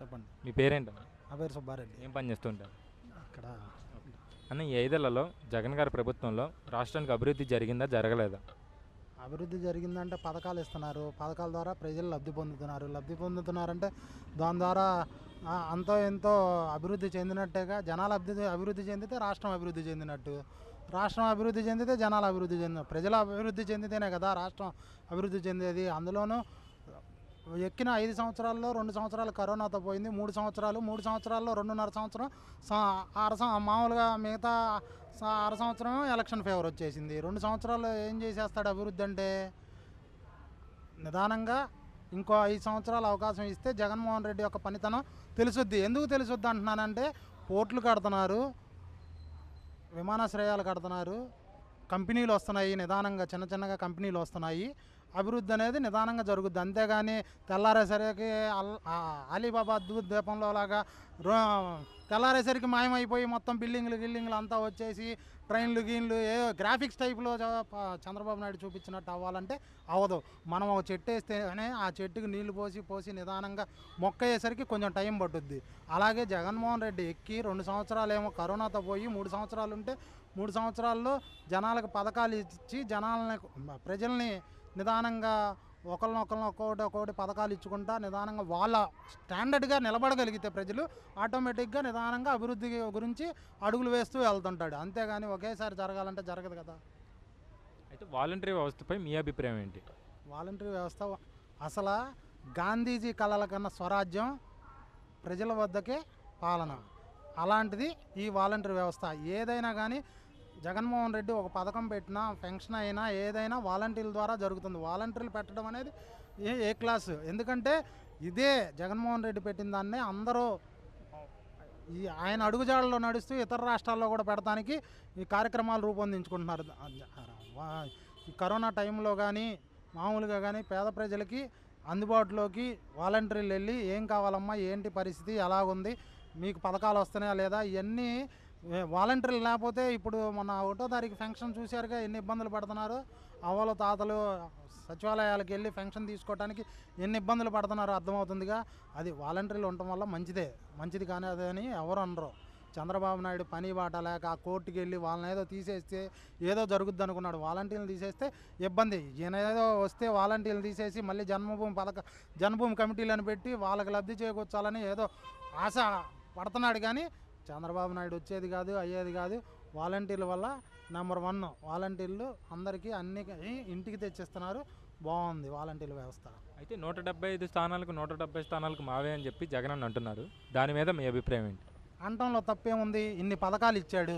చెప్పండి. మీ పేరేంటన్నా? నా పేరు సుబ్బారెడ్డి. ఏం పని చేస్తుంటారు ఇక్కడ అన్న? ఈ 5 ఏళ్లలో జగన్ గారి ప్రభుత్వంలో రాష్ట్రానికి అభివృద్ధి జరిగిందా, జరగలేదా? అభివృద్ధి జరిగిందంటే పథకాలు ఇస్తున్నారు. పథకాల ద్వారా ప్రజలు లబ్ధి పొందుతున్నారంటే దాని ద్వారా అంతో ఎంతో అభివృద్ధి చెందినట్టేగా. జనాలు అభివృద్ధి చెందితే రాష్ట్రం అభివృద్ధి చెందినట్టు. రాష్ట్రం అభివృద్ధి చెందితే జనాలు అభివృద్ధి చెందిన ప్రజలు అభివృద్ధి చెందితేనే కదా రాష్ట్రం అభివృద్ధి చెందేది. అందులోనూ ఎక్కిన 5 సంవత్సరాల్లో 2 సంవత్సరాలు కరోనాతో పోయింది. 3 సంవత్సరాల్లో 2.5 సంవత్సరం మామూలుగా మిగతా అర సంవత్సరం ఎలక్షన్ ఫేవర్ వచ్చేసింది. 2 సంవత్సరాలు ఏం చేసేస్తాడు అభివృద్ధి అంటే? నిదానంగా ఇంకో 5 సంవత్సరాలు అవకాశం ఇస్తే జగన్మోహన్ రెడ్డి యొక్క పనితనం తెలుసుద్ది. ఎందుకు తెలుసుద్ది అంటున్నానంటే, పోర్టులు కడుతున్నారు, విమానాశ్రయాలు కడుతున్నారు, కంపెనీలు వస్తున్నాయి, నిదానంగా చిన్నగా కంపెనీలు వస్తున్నాయి. అభివృద్ధి అనేది నిదానంగా జరుగుద్ది. అంతేగాని తెల్లారేసరికి అలీబాబా ద్వీపంలో లాగా తెల్లారేసరికి మాయమైపోయి మొత్తం బిల్డింగ్లు అంతా వచ్చేసి ట్రైన్లు ఏ గ్రాఫిక్స్ టైప్లో చంద్రబాబు నాయుడు చూపించినట్టు అవ్వాలంటే అవ్వదు. మనం ఒక చెట్టు వేస్తేనే ఆ చెట్టుకి నీళ్లు పోసి నిదానంగా మొక్క వేసరికి కొంచెం టైం పట్టుద్ది. అలాగే జగన్మోహన్ రెడ్డి ఎక్కి 2 సంవత్సరాలు ఏమో కరోనాతో పోయి 3 సంవత్సరాలు ఉంటే 3 సంవత్సరాల్లో జనాలకు పథకాలు ఇచ్చి ప్రజల్ని నిదానంగా ఒక్కొక్కటి పథకాలు ఇచ్చుకుంటా నిదానంగా వాళ్ళ స్టాండర్డ్గా నిలబడగలిగితే ప్రజలు ఆటోమేటిక్గా నిదానంగా అభివృద్ధి గురించి అడుగులు వేస్తూ వెళ్తుంటాడు. అంతేగాని ఒకేసారి జరగాలంటే జరగదు కదా. అయితే వాలంటరీ వ్యవస్థపై మీ అభిప్రాయం ఏంటి? వాలంటరీ వ్యవస్థ అసలు గాంధీజీ కళల కన్నా స్వరాజ్యం, ప్రజల వద్దకే పాలన. అలాంటిది ఈ వాలంటరీ వ్యవస్థ. ఏదైనా కానీ జగన్మోహన్ రెడ్డి ఒక పథకం పెట్టినా, పెన్షన్ అయినా, ఏదైనా వాలంటీర్ల ద్వారా జరుగుతుంది. వాలంటీర్లు పెట్టడం అనేది ఏ క్లాసు. ఎందుకంటే ఇదే జగన్మోహన్ రెడ్డి పెట్టిన దాన్నే అందరూ ఆయన అడుగుజాడల్లో నడుస్తూ ఇతర రాష్ట్రాల్లో కూడా పెడతానికి ఈ కార్యక్రమాలు రూపొందించుకుంటున్నారు. ఈ కరోనా టైంలో కానీ మామూలుగా కానీ పేద ప్రజలకి అందుబాటులోకి వాలంటీర్లు వెళ్ళి ఏం కావాలమ్మా, ఏంటి పరిస్థితి, ఎలాగుంది, మీకు పథకాలు వస్తున్నాయా లేదా, ఇవన్నీ వాలంటీర్లు లేకపోతే ఇప్పుడు మొన్న 1వ తారీఖు ఫంక్షన్ చూశారుగా ఎన్ని ఇబ్బందులు పడుతున్నారు. అవ్వలు తాతలు సచివాలయాలకు వెళ్ళి ఫంక్షన్ తీసుకోవడానికి ఎన్ని ఇబ్బందులు పడుతున్నారో అర్థమవుతుందిగా. అది వాలంటీర్లు ఉండటం వల్ల మంచిది కానీ అదని ఎవరు అనరు. చంద్రబాబు నాయుడు పని బాట లేక ఆ కోర్టుకి వెళ్ళి వాళ్ళని ఏదో తీసేస్తే ఏదో జరుగుద్ది అనుకున్నాడు. వాలంటీర్లు తీసేస్తే ఇబ్బంది. ఈయన ఏదో వస్తే వాలంటీర్లు తీసేసి మళ్ళీ జన్మభూమి కమిటీలను పెట్టి వాళ్ళకి లబ్ధి చేకూర్చాలని ఏదో ఆశ పడుతున్నాడు. కానీ చంద్రబాబు నాయుడు వచ్చేది కాదు, అయ్యేది కాదు. వాలంటీర్ల వల్ల నెంబర్ 1 వాలంటీర్లు అందరికీ అన్ని ఇంటికి తెచ్చిస్తున్నారు. బాగుంది వాలంటీర్ల వ్యవస్థ. అయితే 175 స్థానాలకు 170 స్థానాలకు మావే అని చెప్పి జగన్ అని అంటున్నారు. దాని మీద మీ అభిప్రాయం ఏంటి? అంటంలో తప్పేముంది? ఇన్ని పథకాలు ఇచ్చాడు,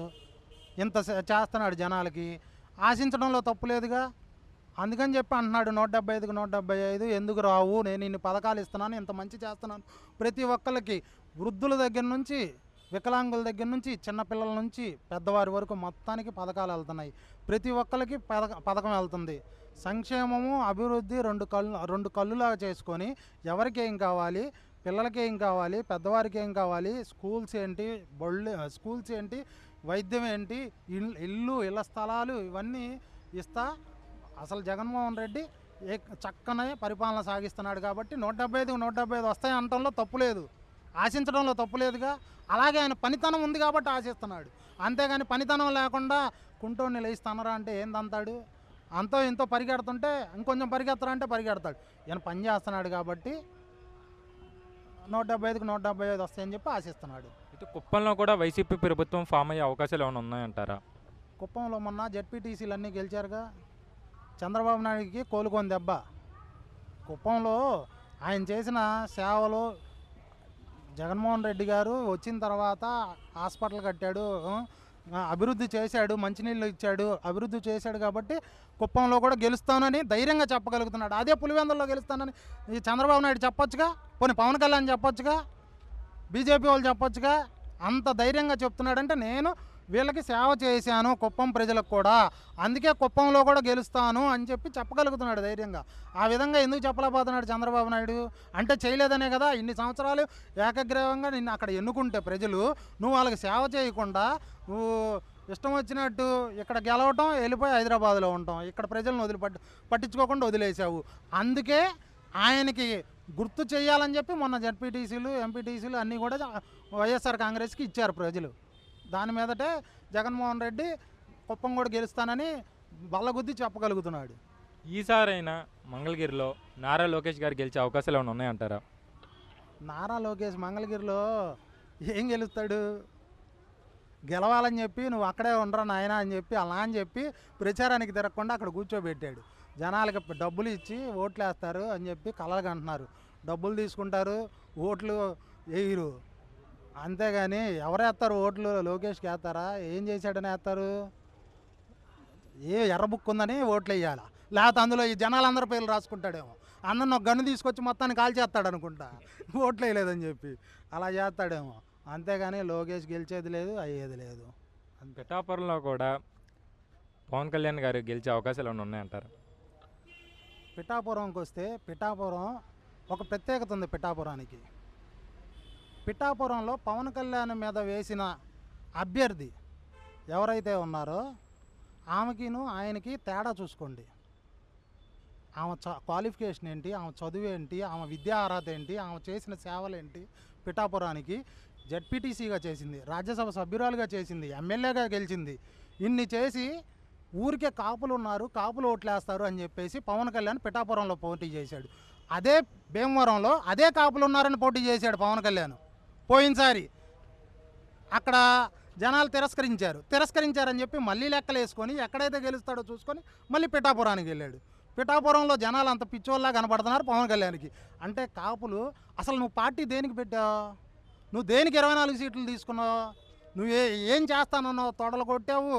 ఇంత చేస్తున్నాడు జనాలకి, ఆశించడంలో తప్పు లేదుగా. అందుకని చెప్పి అంటున్నాడు 175కి 175 ఎందుకు రావు, నేను ఇన్ని పథకాలు ఇస్తున్నాను, ఇంత మంచి చేస్తున్నాను. ప్రతి ఒక్కరికి, వృద్ధుల దగ్గర నుంచి వికలాంగుల దగ్గర నుంచి చిన్నపిల్లల నుంచి పెద్దవారి వరకు మొత్తానికి పథకాలు వెళ్తున్నాయి. ప్రతి ఒక్కరికి పథకం వెళ్తుంది. సంక్షేమము అభివృద్ధి రెండు కళ్ళులాగా చేసుకొని ఎవరికి ఏం కావాలి, పిల్లలకి ఏం కావాలి, పెద్దవారికి ఏం కావాలి, స్కూల్స్ ఏంటి, వైద్యం ఏంటి, ఇళ్ళ స్థలాలు ఇవన్నీ ఇస్తా అసలు జగన్మోహన్ రెడ్డి చక్కనే పరిపాలన సాగిస్తున్నాడు. కాబట్టి 175కి 175 వస్తాయి అనటంలో తప్పు లేదు, ఆశించడంలో తప్పు లేదుగా. అలాగే ఆయన పనితనం ఉంది కాబట్టి ఆశిస్తున్నాడు. అంతేగాని పనితనం లేకుండా కుంటోని లేయిస్తానరా అంటే ఏందంతాడు? అంతో ఇంతో పరిగెడుతుంటే ఇంకొంచెం పరిగెత్తరా అంటే పరిగెడతాడు. ఈయన పని చేస్తున్నాడు కాబట్టి 175కి 175 వస్తాయని చెప్పి ఆశిస్తున్నాడు. అయితే కుప్పంలో కూడా వైసీపీ ప్రభుత్వం ఫామ్ అయ్యే అవకాశాలు ఏమైనా ఉన్నాయంటారా? కుప్పంలో మొన్న జెడ్పీటీసీలు అన్నీ గెలిచారుగా. చంద్రబాబు నాయుడికి కోలుకొని దెబ్బ. కుప్పంలో ఆయన చేసిన సేవలు, జగన్మోహన్ రెడ్డి గారు వచ్చిన తర్వాత హాస్పిటల్ కట్టాడు, అభివృద్ధి చేశాడు, మంచినీళ్ళు ఇచ్చాడు, అభివృద్ధి చేశాడు. కాబట్టి కుప్పంలో కూడా గెలుస్తానని ధైర్యంగా చెప్పగలుగుతున్నాడు. అదే పులివెందుల్లో గెలుస్తానని ఈ చంద్రబాబు నాయుడు చెప్పొచ్చుగా, పోనీ పవన్ కళ్యాణ్ చెప్పొచ్చుగా, బీజేపీ వాళ్ళు చెప్పొచ్చుగా. అంత ధైర్యంగా చెప్తున్నాడంటే నేను వీళ్ళకి సేవ చేశాను కుప్పం ప్రజలకు కూడా, అందుకే కుప్పంలో కూడా గెలుస్తాను అని చెప్పి చెప్పగలుగుతున్నాడు ధైర్యంగా. ఆ విధంగా ఎందుకు చెప్పలేకపోతున్నాడు చంద్రబాబు నాయుడు? అంటే చేయలేదనే కదా. ఇన్ని సంవత్సరాలు ఏకగ్రీవంగా నిన్ను అక్కడ ఎన్నుకుంటే ప్రజలు, నువ్వు వాళ్ళకి సేవ చేయకుండా నువ్వు ఇష్టం వచ్చినట్టు ఇక్కడ గెలవటం, వెళ్ళిపోయి హైదరాబాద్లో ఉండటం, ఇక్కడ ప్రజలను పట్టించుకోకుండా వదిలేసావు. అందుకే ఆయనకి గుర్తు చేయాలని చెప్పి మొన్న జడ్పీటీసీలు ఎంపీటీసీలు అన్నీ కూడా వైఎస్ఆర్ కాంగ్రెస్కి ఇచ్చారు ప్రజలు. దాని మీదటే జగన్మోహన్ రెడ్డి కుప్పం కూడా గెలుస్తానని బల్లగుద్ది చెప్పగలుగుతున్నాడు. ఈసారైనా మంగళగిరిలో నారా లోకేష్ గారు గెలిచే అవకాశాలు ఏమైనా ఉన్నాయంటారా? నారా లోకేష్ మంగళగిరిలో ఏం గెలుస్తాడు? గెలవాలని చెప్పి నువ్వు అక్కడే ఉండరా నాయన అని చెప్పి అలా అని చెప్పి ప్రచారానికి తిరగకుండా అక్కడ కూర్చోబెట్టాడు. జనాలకి డబ్బులు ఇచ్చి ఓట్లు వేస్తారు అని చెప్పి కలలుగా అంటున్నారు. డబ్బులు తీసుకుంటారు, ఓట్లు వేయరు. అంతేగాని ఎవరేస్తారు ఓట్లు? లోకేష్కి వేస్తారా? ఏం చేశాడని వేస్తారు? ఏ ఎర్ర బుక్ ఉందని ఓట్లు వేయాలా? లేకపోతే అందులో ఈ జనాలందరి పేర్లు రాసుకుంటాడేమో. అందరిని ఒక గన్ను తీసుకొచ్చి మొత్తాన్ని కాల్ చేస్తాడు అనుకుంటా, ఓట్లు వేయలేదని చెప్పి అలా చేస్తాడేమో. అంతేగాని లోకేష్ గెలిచేది లేదు, అయ్యేది లేదు. పిఠాపురంలో కూడా పవన్ కళ్యాణ్ గారు గెలిచే అవకాశాలు ఏమైనా ఉన్నాయంటారా? పిఠాపురంకి వస్తే పిఠాపురం ఒక ప్రత్యేకత ఉంది. పిఠాపురానికి పిఠాపురంలో పవన్ కళ్యాణ్ మీద వేసిన అభ్యర్థి ఎవరైతే ఉన్నారో ఆమెకిను ఆయనకి తేడా చూసుకోండి. ఆమె క్వాలిఫికేషన్ ఏంటి, ఆమె చదువు ఏంటి, ఆమె విద్యా అర్హత ఏంటి, ఆమె చేసిన సేవలు ఏంటి. పిఠాపురానికి జడ్పీటీసీగా చేసింది, రాజ్యసభ సభ్యురాలుగా చేసింది, ఎమ్మెల్యేగా గెలిచింది. ఇన్ని చేసి ఊరికే కాపులు ఉన్నారు, కాపులు ఓట్లేస్తారు అని చెప్పేసి పవన్ కళ్యాణ్ పిఠాపురంలో పోటీ చేశాడు. అదే భీమవరంలో అదే కాపులు ఉన్నారని పోటీ చేశాడు పవన్ కళ్యాణ్ పోయినసారి. అక్కడ జనాలు తిరస్కరించారని చెప్పి మళ్ళీ లెక్కలు వేసుకొని ఎక్కడైతే గెలుస్తాడో చూసుకొని మళ్ళీ పిఠాపురానికి వెళ్ళాడు. పిఠాపురంలో జనాలు అంత పిచ్చోళ్ళలా కనపడుతున్నారు పవన్ కళ్యాణ్కి. అంటే కాపులు అసలు నువ్వు పార్టీ దేనికి పెట్టావు? నువ్వు దేనికి 24 సీట్లు తీసుకున్నావు? నువ్వు ఏం చేస్తానన్నావు? తొడలు కొట్టావు,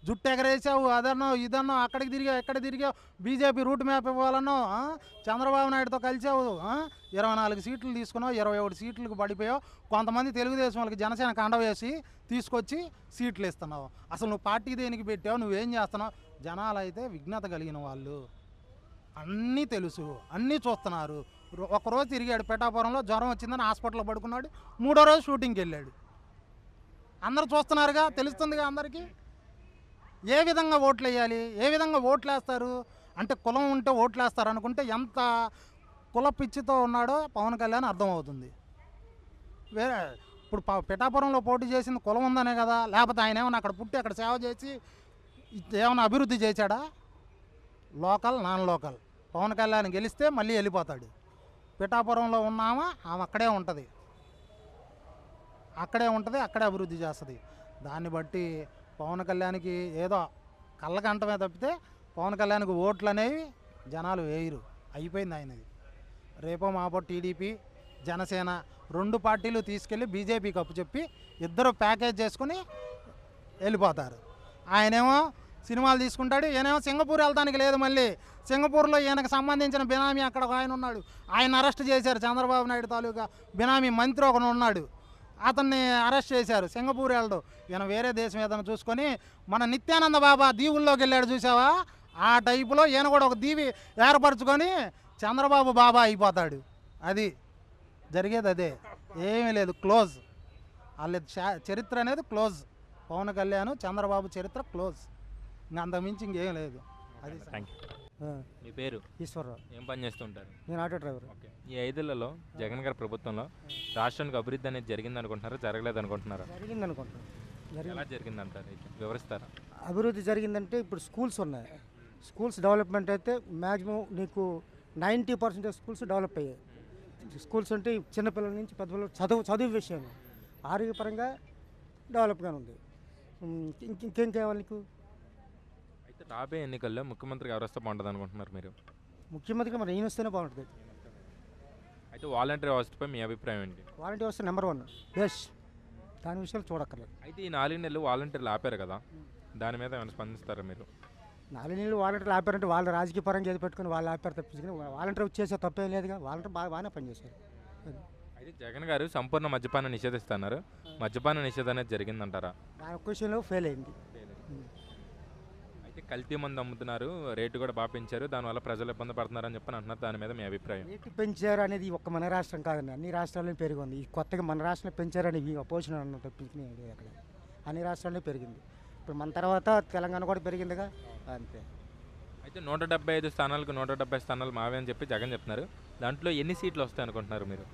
జుట్టు ఎగరేసావు, అదన్నావు ఇదన్నావు, అక్కడికి తిరిగావు ఎక్కడ తిరిగావు, బీజేపీ రూట్ మ్యాప్ ఇవ్వాలన్నావు, చంద్రబాబు నాయుడుతో కలిసావు, 24 సీట్లు తీసుకున్నావు, 21 సీట్లకు పడిపోయావు. కొంతమంది తెలుగుదేశం వాళ్ళకి జనసేన కండ వేసి తీసుకొచ్చి సీట్లు ఇస్తున్నావు. అసలు నువ్వు పార్టీ దేనికి పెట్టావు? నువ్వేం చేస్తున్నావు? జనాలు అయితే విజ్ఞత కలిగిన వాళ్ళు, అన్నీ తెలుసు, అన్నీ చూస్తున్నారు. ఒకరోజు తిరిగాడు పిఠాపురంలో, జ్వరం వచ్చిందని హాస్పిటల్లో పడుకున్నాడు. 3వ రోజు షూటింగ్కి వెళ్ళాడు. అందరూ చూస్తున్నారుగా, తెలుస్తుందిగా అందరికీ. ఏ విధంగా ఓట్లు వేయాలి, ఏ విధంగా ఓట్లు వేస్తారు అంటే కులం ఉంటే ఓట్లు వేస్తారు అనుకుంటే ఎంత కుల పిచ్చితో ఉన్నాడో పవన్ కళ్యాణ్ అర్థమవుతుంది. వేరే ఇప్పుడు పిఠాపురంలో పోటీ చేసింది కులం ఉందనే కదా, లేకపోతే ఆయన ఏమన్నా అక్కడ పుట్టి అక్కడ సేవ చేసి ఏమైనా అభివృద్ధి చేశాడా? Local non local. Pawan Kalyan గెలిస్తే మళ్ళీ వెళ్ళిపోతాడు. పిఠాపురంలో ఉన్నామా ఆమె అక్కడే ఉంటుంది, అక్కడే అభివృద్ధి చేస్తుంది. దాన్ని బట్టి పవన్ కళ్యాణ్కి ఏదో కళ్ళకంటమే తప్పితే పవన్ కళ్యాణ్కి ఓట్లు అనేవి జనాలు వేయరు. అయిపోయింది ఆయనది. రేపో మాపో టీడీపీ జనసేన 2 పార్టీలు తీసుకెళ్ళి బీజేపీకి అప్పుచెప్పి ఇద్దరు ప్యాకేజ్ చేసుకుని వెళ్ళిపోతారు. ఆయనేమో సినిమాలు తీసుకుంటాడు, ఈయనేమో సింగపూర్ వెళ్తానికి లేదు. మళ్ళీ సింగపూర్లో ఈయనకు సంబంధించిన బినామీ అక్కడ ఆయన ఉన్నాడు, ఆయన అరెస్ట్ చేశారు. చంద్రబాబు నాయుడు తాలూకా బినామీ మంత్రి ఒకడు ఉన్నాడు, అతన్ని అరెస్ట్ చేశారు. సింగపూర్ వెళ్ళడు, ఈయన వేరే దేశం ఏదైనా చూసుకొని మన నిత్యానంద బాబా దీవుల్లోకి వెళ్ళాడు చూసావా, ఆ టైపులో ఈయన కూడా ఒక దీవి ఏర్పరచుకొని చంద్రబాబు బాబా అయిపోతాడు. అది జరిగేది, అదే. ఏమీ లేదు, క్లోజ్. వాళ్ళ చరిత్ర అనేది క్లోజ్. పవన్ కళ్యాణ్ చంద్రబాబు చరిత్ర క్లోజ్. ఇంకా అంతకుమించి ఇంకేం లేదు. అది. Thank you. మీ పేరు? ఈశ్వరరావు. ఏం పని చేస్తుంటారు? నేను ఆటో డ్రైవర్. ఓకే. ఈ 5 ఏళ్లలో జగన్ గారి ప్రభుత్వంలో రాష్ట్రానికి అభివృద్ధి అనేది జరిగింది అనుకుంటున్నారా, జరగలేదు అనుకుంటున్నారా? జరిగింది అనుకుంటున్నాను. ఎలా జరిగింది అంటారు, అయితే వివరిస్తారా? అభివృద్ధి జరిగిందంటే ఇప్పుడు స్కూల్స్ ఉన్నాయి. స్కూల్స్ డెవలప్మెంట్ అయితే మ్యాక్సిమం నీకు 90% స్కూల్స్ డెవలప్ అయ్యాయి. స్కూల్స్ అంటే చిన్నపిల్లల నుంచి పెద్దపిల్లలు చదువు విషయం ఆరోగ్యపరంగా డెవలప్గా ఉంది. ఇంకేం కావాలి నీకు? అయితే రాబోయే ఎన్నికల్లో ముఖ్యమంత్రికి ఎవరు వస్తే బాగుంటుంది అనుకుంటున్నారు మీరు? ముఖ్యమంత్రిగా మరి ఈయన వస్తేనే బాగుంటుంది. అయితే వాలంటీర్ వ్యవస్థపై మీ అభిప్రాయం ఏంటి? వాలంటీర్ వ్యవస్థ నెంబర్ 1 బెస్ట్, దాని విషయాలు చూడక్కర్లేదు. అయితే ఈ 4 నెలలు వాలంటీర్లు ఆపారు కదా, దాని మీద ఏమైనా స్పందిస్తారా మీరు? 4 నెలలు వాలంటీర్లు ఆపారంటే వాళ్ళు రాజకీయ పరంగా ఏది పెట్టుకుని వాళ్ళు ఆపారు తప్పించుకుని వాలంటీర్ వచ్చేసే తప్పేం లేదుగా. వాలంటీర్ బాగానే పనిచేశారు. అయితే జగన్ గారు సంపూర్ణ మద్యపానం నిషేధిస్తున్నారు, మద్యపాన నిషేధం అనేది జరిగిందంటారా? దాని ఒక్క విషయంలో ఫెయిల్ అయింది. అయితే కల్తీ మందు అమ్ముతున్నారు, రేటు కూడా బాగా పెంచారు, దానివల్ల ప్రజలు ఇబ్బంది పడుతున్నారని చెప్పి అంటున్నారు. దాని మీద మీ అభిప్రాయం? రేటు పెంచారు అనేది ఒక్క మన రాష్ట్రం కాదండి, అన్ని రాష్ట్రాల్లో పెరిగింది. ఈ కొత్తగా మన రాష్ట్రంలో పెంచారని ఈ అపోజిషన్ అన్న తప్పించుకుని అక్కడ అన్ని రాష్ట్రాల్లో పెరిగింది. ఇప్పుడు మన తర్వాత తెలంగాణ కూడా పెరిగిందిగా, అంతే. అయితే 175 స్థానాలకు 170 స్థానాలు మావే అని చెప్పి జగన్ చెప్తున్నారు. దాంట్లో ఎన్ని సీట్లు వస్తాయి అనుకుంటున్నారు మీరు?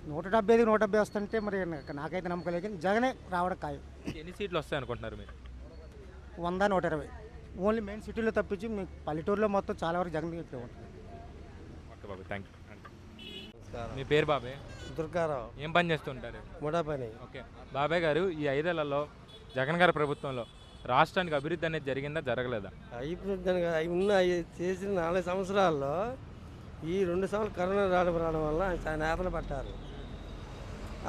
170కి 170 వస్తుంటే మరి నాకైతే నమ్మకం లేదు, కానీ జగనే రావడం ఖాయం. ఎన్ని సీట్లు వస్తాయి అనుకుంటున్నారు మీరు? 100 120 ఓన్లీ మెయిన్ సిటీలో తప్పించి మీకు పల్లెటూరులో మొత్తం చాలా వరకు జగన్ ఎక్కువ ఉంటుంది. ఓకే బాబాయ్, థ్యాంక్ యూ. మీ పేరు బాబాయ్? దుర్గారావు. ఏం పని చేస్తుంటారు? ముడా పని. ఓకే బాబాయ్ గారు, ఈ 5 ఏళ్లలో జగన్ గారి ప్రభుత్వంలో రాష్ట్రానికి అభివృద్ధి అనేది జరిగిందా, జరగలేదా? అయిపోయింది అవి ఉన్నాయి. చేసిన 4 సంవత్సరాల్లో ఈ 2 సంవత్సరాలు కరోనా రావడం వల్ల ఆయన నేతలు పట్టారు.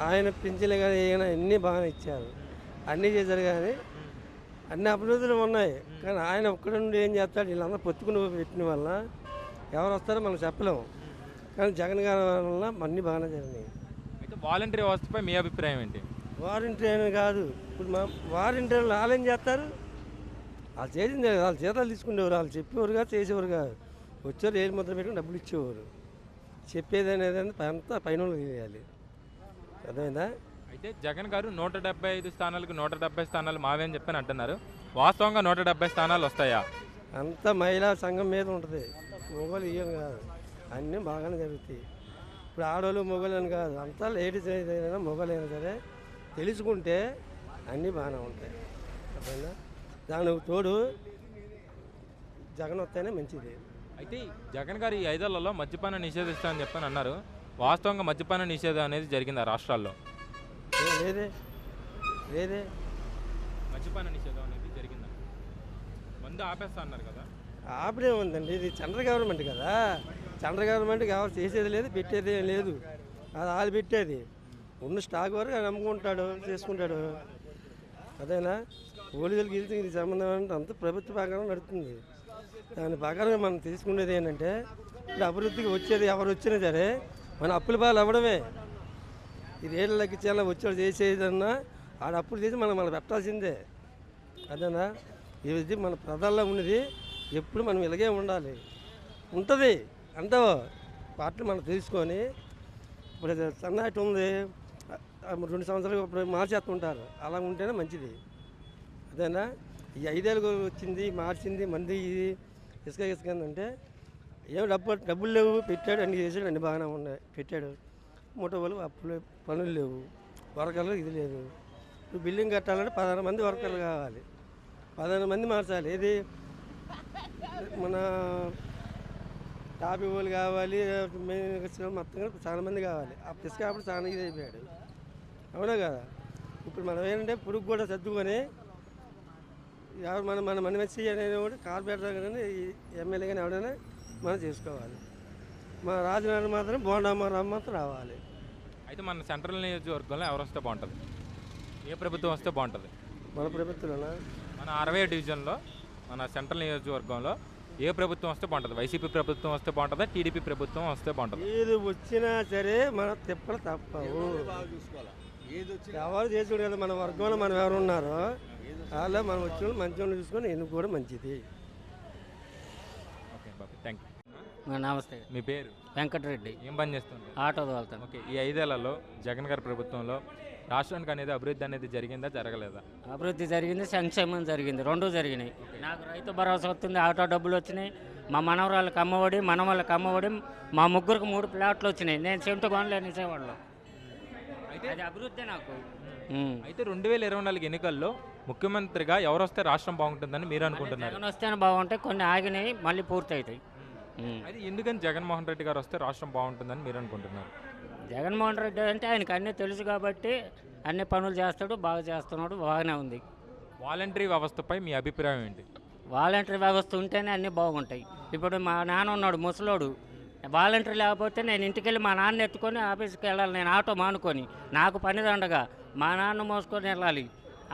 ఆయన పింఛన్లు కానీ ఏమైనా అన్నీ బాగానే ఇచ్చారు, అన్నీ చేశారు. కానీ అన్ని అభివృద్ధులు ఉన్నాయి. కానీ ఆయన ఒక్కడి నుండి ఏం చేస్తాడు, వీళ్ళందరూ పొత్తుకుని పెట్టిన వల్ల ఎవరు వస్తారో మనం చెప్పలేము. కానీ జగన్ గారి వల్ల అన్నీ బాగానే జరిగినాయి. అయితే వాలంటీర్ వ్యవస్థపై మీ అభిప్రాయం ఏంటి? వారంటీ అని కాదు, ఇప్పుడు మా వారంటీలు వాళ్ళు ఏం చేస్తారు, వాళ్ళు చేసింది వాళ్ళు జీతాలు తీసుకునేవారు, వాళ్ళు చెప్పేవారు కాదు, చేసేవారు కాదు. వచ్చారు ఏళ్ళు ముద్ర పెట్టుకుని డబ్బులు ఇచ్చేవారు. చెప్పేది అనేది అంతా పైన తెలియాలి, అర్థమైందా? అయితే జగన్ గారు 175 స్థానాలకు 170 స్థానాలు మావే అని చెప్పని అంటున్నారు. వాస్తవంగా 170 స్థానాలు వస్తాయా? అంతా మహిళా సంఘం మీద ఉంటుంది, మొగలు ఇయ్యం కాదు, అన్నీ బాగానే జరుగుతాయి. ఇప్పుడు ఆడవాళ్ళు మొగలు అని కాదు, అంతా లేడీస్ ఏదైనా మొగలైనా సరే తెలుసుకుంటే అన్నీ బాగానే ఉంటాయి, అర్థమైందా? దానికి తోడు జగన్ వస్తేనే మంచిది. అయితే జగన్ గారు ఈ 5 ఏళ్లలో మద్యపానం నిషేధిస్తామని చెప్పని అన్నారు. వాస్తవంగా మద్యపాన నిషేధం అనేది జరిగింది ఆ రాష్ట్రాల్లో? లేదే లేదే మద్యపాన నిషేధం అనేది జరిగిందా? మందు ఆపేస్తా అన్నారు కదా. ఆపడే ఉందండి, ఇది సెంట్రల్ గవర్నమెంట్ కదా. సెంట్రల్ గవర్నమెంట్కి ఎవరు చేసేది లేదు, పెట్టేది ఏం లేదు. అది వాళ్ళు పెట్టేది ఉన్న స్టాక్ వరకు ఆయన అమ్ముకుంటాడు, చేసుకుంటాడు. అదేనా పోలీసులకి ఇది సంబంధం అంటే అంత ప్రభుత్వ ప్రకారం నడుస్తుంది. దాని ప్రకారంగా మనం తీసుకునేది ఏంటంటే, ఇప్పుడు అభివృద్ధికి వచ్చేది ఎవరు వచ్చినా సరే మన అప్పుల పాలు అవ్వడమే. ఈ రేట్లు తగ్గించేలా వచ్చేవాడు చేసేదన్నా ఆడ అప్పులు చేసి మనం పెట్టాల్సిందే. అదేనా ఇది మన ప్రజల్లో ఉన్నది, ఎప్పుడు మనం ఇలాగే ఉండాలి. ఉంటుంది అంటావో వాటిని మనం తెలుసుకొని, ఇప్పుడు సన్నాటి ఉంది 2 సంవత్సరాలు ఇప్పుడు మార్చేస్తుంటారు, అలా ఉంటేనే మంచిది. అదేనా ఈ 5 ఏళ్ళు వచ్చింది మార్చింది మంది ఇది ఇసుక అంటే ఏమో డబ్బులు లేవు, పెట్టాడు అన్ని చేసాడు, అన్ని బాగానే ఉన్నాయి, పెట్టాడు. మూటలు అప్పులు పనులు లేవు, వర్కర్లు ఇది లేదు. ఇప్పుడు బిల్డింగ్ కట్టాలంటే 16 మంది వర్కర్లు కావాలి, 16 మంది మార్చాలి. ఏది మన టాపీ వాళ్ళు కావాలి, మొత్తం చాలా మంది కావాలి. ఆ ఇసుక అప్పుడు చాలా ఇది అయిపోయాడు, అవునా కదా? ఇప్పుడు మనం ఏంటంటే పురుగు కూడా సర్దుకొని ఎవరు మన మనిషి అనేవాడు కార్పొరేటర్ కానీ ఎమ్మెల్యే కానీ ఎవడైనా మనం చేసుకోవాలి. మన రాజధాని మాత్రం బోండామారావు మాత్రం రావాలి. అయితే మన సెంట్రల్ నియోజకవర్గంలో ఎవరు వస్తే బాగుంటుంది? ఏ ప్రభుత్వం వస్తే బాగుంటుంది? మన ప్రభుత్వంలో మన 60 డివిజన్లో మన సెంట్రల్ నియోజకవర్గంలో ఏ ప్రభుత్వం వస్తే బాగుంటుంది? వైసీపీ ప్రభుత్వం వస్తే బాగుంటుందా, టీడీపీ ప్రభుత్వం వస్తే బాగుంటుంది? ఏది వచ్చినా సరే మన తిప్పలు తప్పవు. ఎవరు చేసుకోడు కదా, మన వర్గంలో మనం ఎవరు ఉన్నారో అలా మనం వచ్చిన మంచి వాళ్ళు చూసుకొని ఎందుకు కూడా మంచిది. Okay Babu, thank you. నమస్తే. మీ పేరు? వెంకటరెడ్డి. ఏం పని చేస్తుంటారు? ఆటో తోలుతాను. ఓకే, ఈ 5 ఏళ్లలో జగన్ గారి ప్రభుత్వంలో రాష్ట్రానికి అనేది అభివృద్ధి అనేది జరిగిందా, జరగలేదా? అభివృద్ధి జరిగింది, సంక్షేమం జరిగింది, రెండూ జరిగినాయి. నాకు రైతు భరోసా వస్తుంది, ఆటో డబ్బులు వచ్చినాయి, మా మనవరాళ్ళకి అమ్మఒడి, మనవాళ్ళకి అమ్మఒడి, మా ముగ్గురికి 3 ప్లాట్లు వచ్చినాయి. నేను సెంటు కొనలేని సేవాళ్ళు. అయితే అది అభివృద్ధి నాకు. అయితే 2024 ఎన్నికల్లో ముఖ్యమంత్రిగా ఎవరు వస్తే రాష్ట్రం బాగుంటుందని మీరు అనుకుంటున్నారు? జగన్ వస్తేనే బాగుంటాయి, కొన్ని ఆగినాయి మళ్ళీ పూర్తి అవుతాయి. అయితే ఎందుకని జగన్మోహన్ రెడ్డి గారు వస్తే రాష్ట్రం బాగుంటుందని మీరు అనుకుంటున్నారు? జగన్మోహన్ రెడ్డి అంటే ఆయనకు అన్నీ తెలుసు కాబట్టి అన్ని పనులు చేస్తాడు, బాగా చేస్తున్నాడు, బాగానే ఉంది. వాలంటరీ వ్యవస్థపై మీ అభిప్రాయం ఏంటి? వాలంటరీ వ్యవస్థ ఉంటేనే అన్నీ బాగుంటాయి. ఇప్పుడు మా నాన్న ఉన్నాడు ముసలోడు, వాలంటరీ లేకపోతే నేను ఇంటికి వెళ్ళి మా నాన్న ఎత్తుకొని ఆఫీస్కి వెళ్ళాలి, నేను ఆటో మానుకొని, నాకు పని దండగా మా నాన్న మోసుకొని వెళ్ళాలి.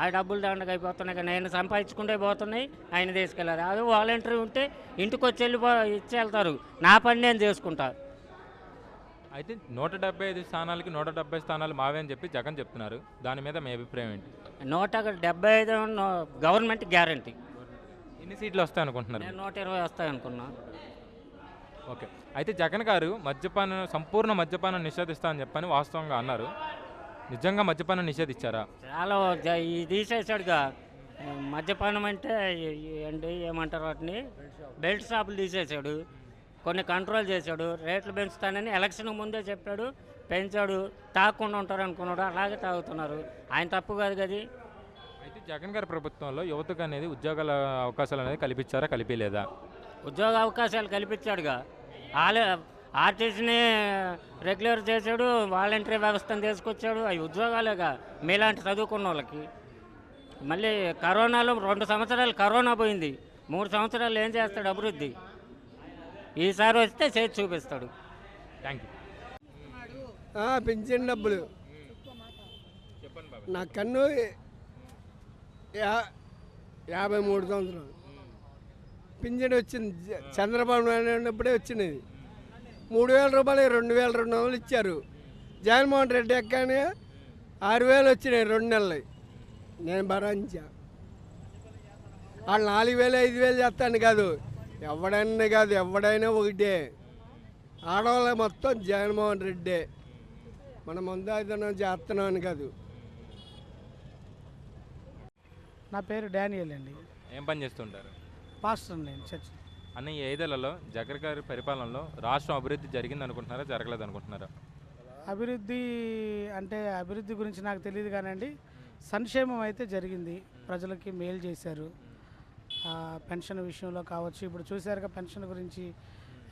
ఆ డబ్బులు దండగా అయిపోతున్నాయి, నేను సంపాదించుకుంటే పోతున్నాయి, ఆయన తీసుకెళ్ళాలి. అదే వాలంటరీ ఉంటే ఇంటికి వచ్చి ఇచ్చి వెళ్తారు, నా పని నేను చేసుకుంటా. అయితే 175 స్థానాలకి 170 స్థానాలు మావే అని చెప్పి జగన్ చెప్తున్నారు, దాని మీద మీ అభిప్రాయం ఏంటి? 175 గవర్నమెంట్ గ్యారంటీ. ఎన్ని సీట్లు వస్తాయి అనుకుంటున్నారు? నేను 120 వస్తాయనుకున్నా. ఓకే, అయితే జగన్ గారు సంపూర్ణ మద్యపానం నిషేధిస్తామని చెప్పని వాస్తవంగా అన్నారు. నిజంగా మద్యపానం నిషేధించారా? చాలా ఇది తీసేసాడుగా. మద్యపానం అంటే ఏంటి ఏమంటారు వాటిని, బెల్ట్ షాపులు తీసేసాడు. కొన్ని కంట్రోల్ చేశాడు. రేట్లు పెంచుతానని ఎలక్షన్ ముందే చెప్పాడు, పెంచాడు. తాగకుండా ఉంటారు అనుకున్నాడు, అలాగే తాగుతున్నారు. ఆయన తప్పు కాదు కదా. అయితే జగన్ గారి ప్రభుత్వంలో యువతకు అనేది ఉద్యోగాల అవకాశాలు అనేది కల్పించారా, కల్పించలేదా? ఉద్యోగ అవకాశాలు కల్పించాడుగా. ఆర్టీసీని రెగ్యులర్ చేశాడు, వాలంటరీ వ్యవస్థను తీసుకొచ్చాడు. అవి ఉద్యోగాలేగా మీలాంటి చదువుకున్న వాళ్ళకి. మళ్ళీ కరోనాలో 2 సంవత్సరాలు కరోనా పోయింది, 3 సంవత్సరాలు ఏం చేస్తాడు అభివృద్ధి? ఈసారి వస్తే చేసి చూపిస్తాడు. Thank you. పింఛన్ డబ్బులు చెప్పండి బాబు. నా కన్ను 53 సంవత్సరాలు పింఛన్ వచ్చింది. చంద్రబాబు నాయుడు ఉన్నప్పుడే వచ్చినది. 3,000 రూపాయలు 2,200 ఇచ్చారు. జగన్మోహన్ రెడ్డి ఎక్కనే 6,000 వచ్చినాయి 2 నెలలు. నేను భరించా. వాళ్ళు 4,000 5,000 చేస్తాను కాదు, ఎవడైనా ఒకటే. ఆడవాళ్ళ మొత్తం జగన్మోహన్ రెడ్డే. మనం ముందాయితనం చేస్తున్నాం అని కాదు. నా పేరు డానియల్ అండి, ఏం పని చేస్తుంటారు? పాస్టర్ నేను చర్చ్. అన్న ఈ 5 ఏళ్లలో జగన్ గారి పరిపాలనలో రాష్ట్రం అభివృద్ధి జరిగింది అనుకుంటున్నారా, జరగలేదు అనుకుంటున్నారా? అభివృద్ధి అంటే అభివృద్ధి గురించి నాకు తెలియదు కానండి, సంక్షేమం అయితే జరిగింది. ప్రజలకి మేలు చేశారు. పెన్షన్ విషయంలో కావచ్చు, ఇప్పుడు చూశారుగా పెన్షన్ గురించి.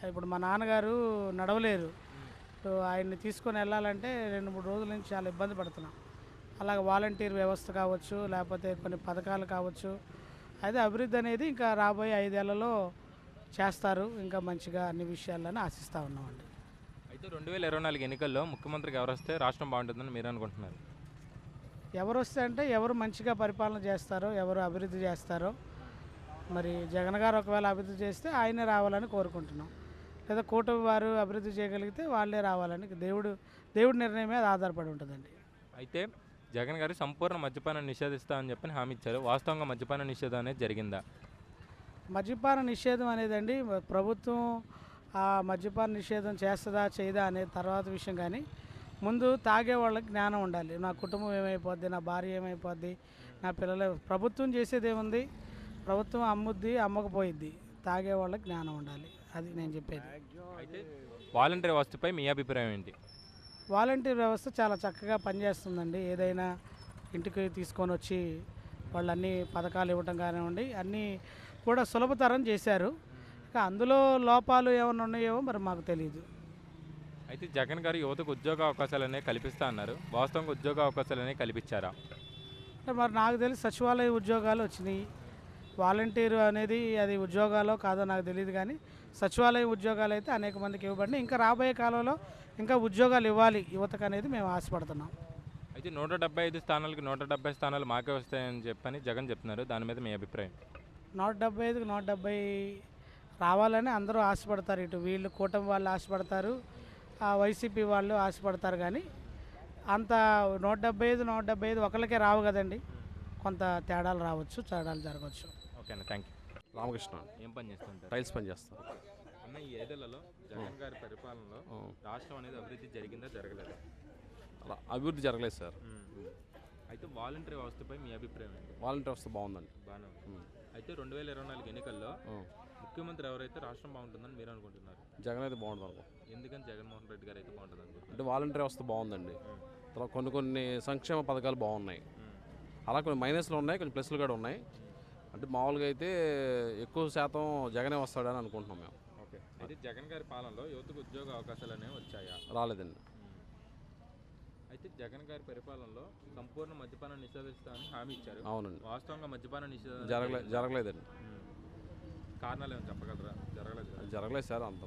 ఇప్పుడు మా నాన్నగారు నడవలేరు, ఆయన్ని తీసుకొని వెళ్ళాలంటే 2-3 రోజుల నుంచి చాలా ఇబ్బంది పడుతున్నాం. అలాగే వాలంటీర్ వ్యవస్థ కావచ్చు, లేకపోతే కొన్ని పథకాలు కావచ్చు. అయితే అభివృద్ధి అనేది ఇంకా రాబోయే 5 ఏళ్లలో చేస్తారు, ఇంకా మంచిగా అన్ని విషయాలను ఆశిస్తూ ఉన్నామండి. అయితే 2024 ఎన్నికల్లో ముఖ్యమంత్రికి ఎవరు వస్తే రాష్ట్రం బాగుంటుందని మీరు అనుకుంటున్నారు? ఎవరు వస్తే అంటే ఎవరు మంచిగా పరిపాలన చేస్తారో, ఎవరు అభివృద్ధి చేస్తారో. మరి జగన్ గారు ఒకవేళ అభివృద్ధి చేస్తే ఆయనే రావాలని కోరుకుంటున్నాం. లేదా కూటమి వారు అభివృద్ధి చేయగలిగితే వాళ్ళే రావాలని దేవుడి నిర్ణయం మీద ఆధారపడి ఉంటుందండి. అయితే జగన్ గారు సంపూర్ణ మద్యపానం నిషేధిస్తామని చెప్పని హామీ ఇచ్చారు. వాస్తవంగా మద్యపాన నిషేధం అనేది జరిగిందా? మద్యపాన నిషేధం అనేదండి ప్రభుత్వం ఆ మద్యపాన నిషేధం చేస్తుందా చేయదా అనే తర్వాత విషయం. కానీ ముందు తాగే వాళ్ళకి జ్ఞానం ఉండాలి. నా కుటుంబం ఏమైపోద్ది, నా భార్య ఏమైపోద్ది, నా పిల్లలు. ప్రభుత్వం చేసేది ఏముంది? ప్రభుత్వం అమ్ముద్ది, అమ్మకపోయిద్ది. తాగే వాళ్ళకి జ్ఞానం ఉండాలి, అది నేను చెప్పేది. అయితే వాలంటీర్ వ్యవస్థపై మీ అభిప్రాయం ఏంటి? వాలంటీర్ వ్యవస్థ చాలా చక్కగా పనిచేస్తుందండి. ఏదైనా ఇంటికి తీసుకొని వచ్చి వాళ్ళు అన్ని పథకాలు ఇవ్వటం కానివ్వండి, అన్నీ కూడా సులభతరం చేశారు. ఇక అందులో లోపాలు ఏమైనా ఉన్నాయో మరి మాకు తెలియదు. అయితే జగన్ గారు యువతకు ఉద్యోగ అవకాశాలు అనేవి కల్పిస్తా అన్నారు. వాస్తవంగా ఉద్యోగ అవకాశాలు అనేవి కల్పించారా? అంటే మరి నాకు తెలిసి సచివాలయ ఉద్యోగాలు వచ్చినాయి. వాలంటీర్ అనేది అది ఉద్యోగాలో కాదో నాకు తెలియదు, కానీ సచివాలయ ఉద్యోగాలు అయితే అనేక మందికి ఇవ్వబడినాయి. ఇంకా రాబోయే కాలంలో ఇంకా ఉద్యోగాలు ఇవ్వాలి యువతకు అనేది మేము ఆశపడుతున్నాం. అయితే 175 స్థానాలకి 170 స్థానాలు మాకే వస్తాయని చెప్పని జగన్ చెప్తున్నారు. దాని మీద మీ అభిప్రాయం? 175కి 170 రావాలని అందరూ ఆశపడతారు. ఇటు వీళ్ళు కూటమి వాళ్ళు ఆశపడతారు, వైసీపీ వాళ్ళు ఆశపడతారు. కానీ అంత 175 ఒకళ్ళకే రావు కదండి, కొంత తేడాలు రావచ్చు, తేడాలు జరగవచ్చు. ఓకేనా, థ్యాంక్ యూ. రామకృష్ణ ఏం పని చేస్తుంటారు? టైల్స్ పని చేస్తారు. అన్న ఈ 5 ఏళ్లలో జగన్ గారి పరిపాలనలో రాష్ట్రం అనేది అభివృద్ధి జరిగిందా, జరగలేదా? అలా అభివృద్ధి జరగలేదు సార్. అయితే వాలంటీర్ వ్యవస్థపై మీ అభిప్రాయం ఏంటి? వాలంటీర్ వ్యవస్థ బాగుందండి. బాగానే ఉంది. అయితే 2024 ఎన్నికల్లో ముఖ్యమంత్రి ఎవరైతే రాష్ట్రం బాగుంటుందని మీరు అనుకుంటున్నారు? జగన్ అయితే బాగుంటుంది అనుకో. ఎందుకని జగన్మోహన్ రెడ్డి గారు అయితే బాగుంటుంది అనుకుంటున్నారు? అంటే వాలంటీర్ వ్యవస్థ బాగుందండి. తర్వాత కొన్ని సంక్షేమ పథకాలు బాగున్నాయి. అలా కొన్ని మైనస్లు ఉన్నాయి, కొన్ని ప్లస్లు కూడా ఉన్నాయి. అంటే మామూలుగా అయితే ఎక్కువ శాతం జగనే వస్తాడని అనుకుంటున్నాం మేము. ఓకే. అయితే జగన్ గారి పాలనలో యువతకు ఉద్యోగ అవకాశాలు అనేవి వచ్చాయా? రాలేదండి. అయితే జగన్ గారి పరిపాలనలో సంపూర్ణ మద్యపానం నిషేధిస్తామని హామీ ఇచ్చారు. అవునండి. వాస్తవంగా మద్యపాన నిషేధం జరగలేదండి. కారణాలు ఏమైనా చెప్పగలరా? జరగలేదు సార్, అంత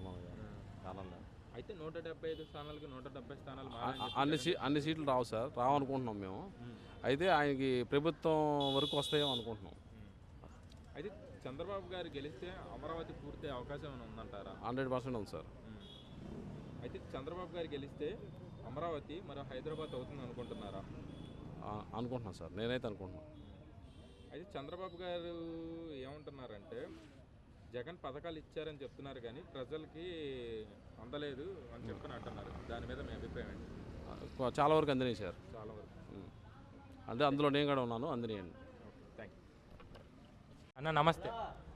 కారణం లేదు. అయితే 175 స్థానాలకి 170 స్థానాలు అన్ని సీట్లు రావు సార్, రావనుకుంటున్నాం మేము. అయితే ఆయనకి ప్రభుత్వం వరకు వస్తాయో అనుకుంటున్నాం. అయితే చంద్రబాబు గారు గెలిస్తే అమరావతి పూర్తి అవకాశం ఏమైనా ఉందంటారా? 100% ఉంది సార్. అయితే చంద్రబాబు గారు గెలిస్తే అమరావతి మరి హైదరాబాద్ అవుతుంది అనుకుంటున్నారా? అనుకుంటున్నాను సార్, నేనైతే అనుకుంటున్నాను. అయితే చంద్రబాబు గారు ఏమంటున్నారంటే జగన్ పథకాలు ఇచ్చారని చెప్తున్నారు, కానీ ప్రజలకి అందలేదు అని చెప్పని అంటున్నారు. దాని మీద మీ అభిప్రాయం ఏంటి? చాలా వరకు అందినాయి సార్, చాలా వరకు. అంటే అందులో నేను కూడా ఉన్నాను, అందినాయండి. అన్న నమస్తే.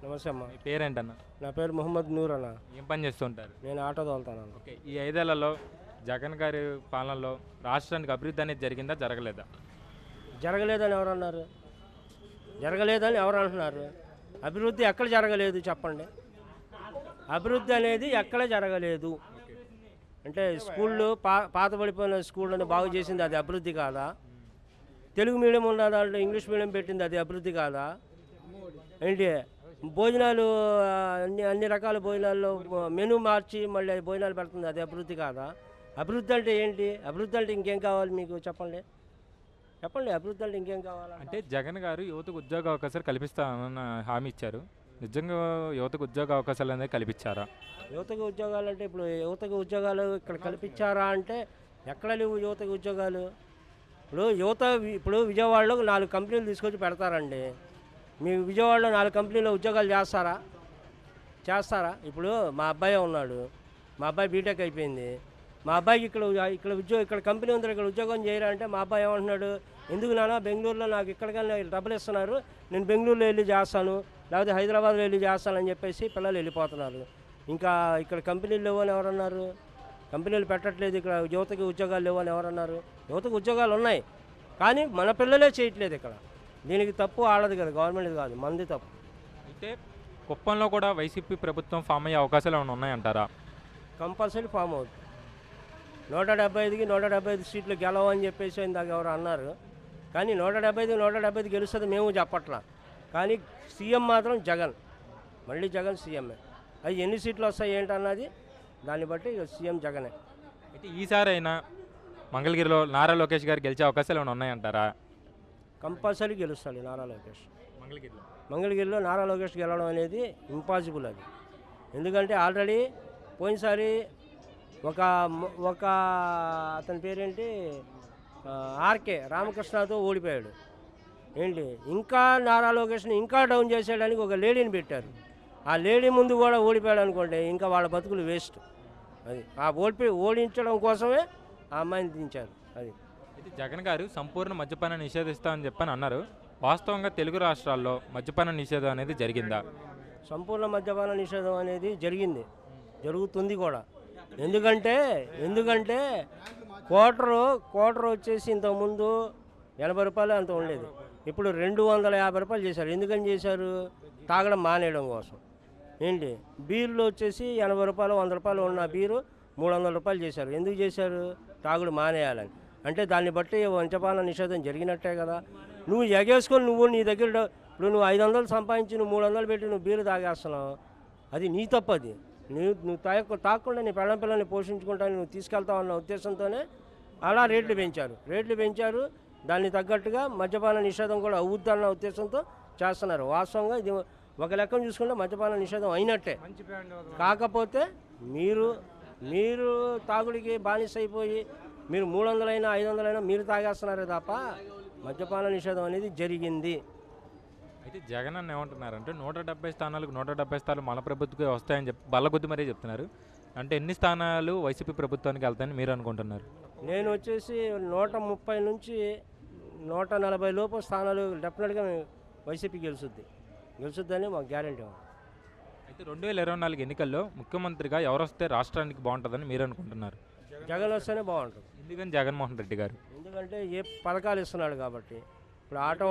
నమస్తే అమ్మ. మీ పేరేంటన్న? నా పేరు మొహమ్మద్ నూర్ అన్న. ఏం పని చేస్తుంటారు? నేను ఆటో తోలుతాను. ఓకే, ఈ 5 ఏళ్లలో జగన్ గారి పాలనలో రాష్ట్రానికి అభివృద్ధి అనేది జరిగిందా, జరగలేదా? జరగలేదని ఎవరు అన్నారు? జరగలేదని ఎవరు అంటున్నారు? అభివృద్ధి ఎక్కడ జరగలేదు చెప్పండి. అభివృద్ధి అనేది ఎక్కడ జరగలేదు. అంటే స్కూళ్ళు పాతబడిపోయిన స్కూళ్ళని బాగు చేసింది అది అభివృద్ధి కాదా? తెలుగు మీడియం ఉన్న దాంట్లో ఇంగ్లీష్ మీడియం పెట్టింది అది అభివృద్ధి కాదా? ఏంటి భోజనాలు అన్ని రకాల భోజనాల్లో మెనూ మార్చి మళ్ళీ భోజనాలు పెడుతుంది అది అభివృద్ధి కాదా? అభివృద్ధి అంటే ఏంటి? అభివృద్ధి అంటే ఇంకేం కావాలి మీకు చెప్పండి. అభివృద్ధి అంటే ఇంకేం కావాలా? అంటే జగన్ గారు యువతకు ఉద్యోగ అవకాశాలు కల్పిస్తామన్న హామీ ఇచ్చారు. నిజంగా యువతకు ఉద్యోగ అవకాశాలు అనేది కల్పించారా? యువతకు ఉద్యోగాలు అంటే ఇప్పుడు యువతకు ఉద్యోగాలు ఇక్కడ కల్పించారా అంటే ఎక్కడ లేవు యువతకు ఉద్యోగాలు. ఇప్పుడు విజయవాడలో 4 కంపెనీలు తీసుకొచ్చి పెడతారండి. మీ విజయవాడలో 4 కంపెనీలో ఉద్యోగాలు చేస్తారా? ఇప్పుడు మా అబ్బాయి ఉన్నాడు, మా అబ్బాయి బీటెక్ అయిపోయింది. మా అబ్బాయికి ఇక్కడ కంపెనీ ఉంది, ఇక్కడ ఉద్యోగం చేయరా అంటే మా అబ్బాయి ఏమంటున్నాడు, ఎందుకు నాన్న బెంగళూరులో నాకు ఇక్కడికన్నా డబ్బులు ఇస్తున్నారు, నేను బెంగళూరులో వెళ్ళి చేస్తాను, లేకపోతే హైదరాబాద్లో వెళ్ళి చేస్తానని చెప్పేసి పిల్లలు వెళ్ళిపోతున్నారు. ఇంకా ఇక్కడ కంపెనీలు లేవని ఎవరన్నారు? కంపెనీలు పెట్టట్లేదు, ఇక్కడ యువతకి ఉద్యోగాలు లేవని ఎవరన్నారు? యువతకు ఉద్యోగాలు ఉన్నాయి, కానీ మన పిల్లలే చేయట్లేదు. ఇక్కడ దీనికి తప్పు ఆడదు కదా, గవర్నమెంట్ కాదు, మంది తప్పు. అయితే కుప్పంలో కూడా వైసీపీ ప్రభుత్వం ఫామ్ అయ్యే అవకాశాలు ఏమైనా ఉన్నాయంటారా? కంపల్సరీ ఫామ్ అవుతుంది. 175కి 175 సీట్లు గెలవని చెప్పేసి ఇందాక ఎవరు అన్నారు, కానీ 175 గెలుస్తుంది మేము చెప్పట్లా. కానీ సీఎం మాత్రం జగన్, మళ్ళీ జగన్ సీఎంఏ. అది ఎన్ని సీట్లు వస్తాయి ఏంటన్నది దాన్ని బట్టి సీఎం జగనే. అయితే ఈసారి అయినా మంగళగిరిలో నారా లోకేష్ గారు గెలిచే అవకాశాలు ఏమైనా ఉన్నాయంటారా? కంపల్సరీ గెలుస్తాడు నారా లోకేష్. మంగళగిరిలో నారా లోకేష్ గెలవడం అనేది ఇంపాసిబుల్ అది. ఎందుకంటే ఆల్రెడీ పోయినసారి ఒక అతని పేరేంటి ఆర్కే రామకృష్ణతో ఓడిపోయాడు. ఏంటి ఇంకా నారా లోకేష్ని ఇంకా డౌన్ చేసేయడానికి ఒక లేడీని పెట్టారు. ఆ లేడీ ముందు కూడా ఓడిపోయాడు అనుకోండి, ఇంకా వాళ్ళ బతుకులు వేస్ట్. అది ఓడించడం కోసమే ఆ అమ్మాయిని దించారు. అది అయితే జగన్ గారు సంపూర్ణ మద్యపానం నిషేధిస్తామని చెప్పని అన్నారు. వాస్తవంగా తెలుగు రాష్ట్రాల్లో మద్యపాన నిషేధం అనేది జరిగిందా? సంపూర్ణ మద్యపాన నిషేధం అనేది జరుగుతుంది కూడా. ఎందుకంటే క్వార్టర్ వచ్చేసి ఇంతకుముందు 80 రూపాయలు అంత ఉండేది, ఇప్పుడు 250 రూపాయలు చేశారు. ఎందుకని చేశారు? తాగడం మానేయడం కోసం. ఏంటి బీర్లు వచ్చేసి 80 రూపాయలు 100 రూపాయలు ఉన్న బీరు 300 రూపాయలు చేశారు. ఎందుకు చేశారు? తాగుడు మానేయాలని. అంటే దాన్ని బట్టి మద్యపాన నిషేధం జరిగినట్టే కదా. నువ్వు ఎగేసుకొని నీ దగ్గర ఇప్పుడు నువ్వు 500 సంపాదించి నువ్వు 300 పెట్టి నువ్వు బీరు తాగేస్తున్నావు, అది నీ తప్పు. అది నువ్వు తాగకుండా నీ పిల్లల్ని పోషించుకుంటాను నువ్వు తీసుకెళ్తావు అన్న ఉద్దేశంతోనే అలా రేట్లు పెంచారు. దాన్ని తగ్గట్టుగా మద్యపాన నిషేధం కూడా అవుద్దన్న ఉద్దేశంతో చేస్తున్నారు. వాస్తవంగా ఇది ఒక లెక్కను చూసుకుంటే మద్యపాన నిషేధం అయినట్టే. కాకపోతే మీరు తాగుడికి బానిస అయిపోయి మీరు 300 అయినా 500 అయినా మీరు తాగేస్తున్నారే తప్ప మద్యపాన నిషేధం అనేది జరిగింది. అయితే జగన్ అన్న ఏమంటున్నారంటే 170 స్థానాలకు 170 స్థానాలు మన ప్రభుత్వకే వస్తాయని చెప్పి బల్లగుద్ది మరీ చెప్తున్నారు. అంటే ఎన్ని స్థానాలు వైసీపీ ప్రభుత్వానికి వెళ్తాయని మీరు అనుకుంటున్నారు? నేను వచ్చేసి 130 నుంచి 140 లోపు స్థానాలు డెఫినెట్గా వైసీపీ గెలుచుద్దని మాకు గ్యారెంటీ ఉంది. అయితే 2024 ఎన్నికల్లో ముఖ్యమంత్రిగా ఎవరు వస్తే రాష్ట్రానికి బాగుంటుందని మీరు అనుకుంటున్నారు? జగన్ వస్తేనే బాగుంటుంది. ఎందుకని జగన్మోహన్ రెడ్డి గారు? ఎందుకంటే ఏ పథకాలు ఇస్తున్నాడు కాబట్టి. ఇప్పుడు ఆటో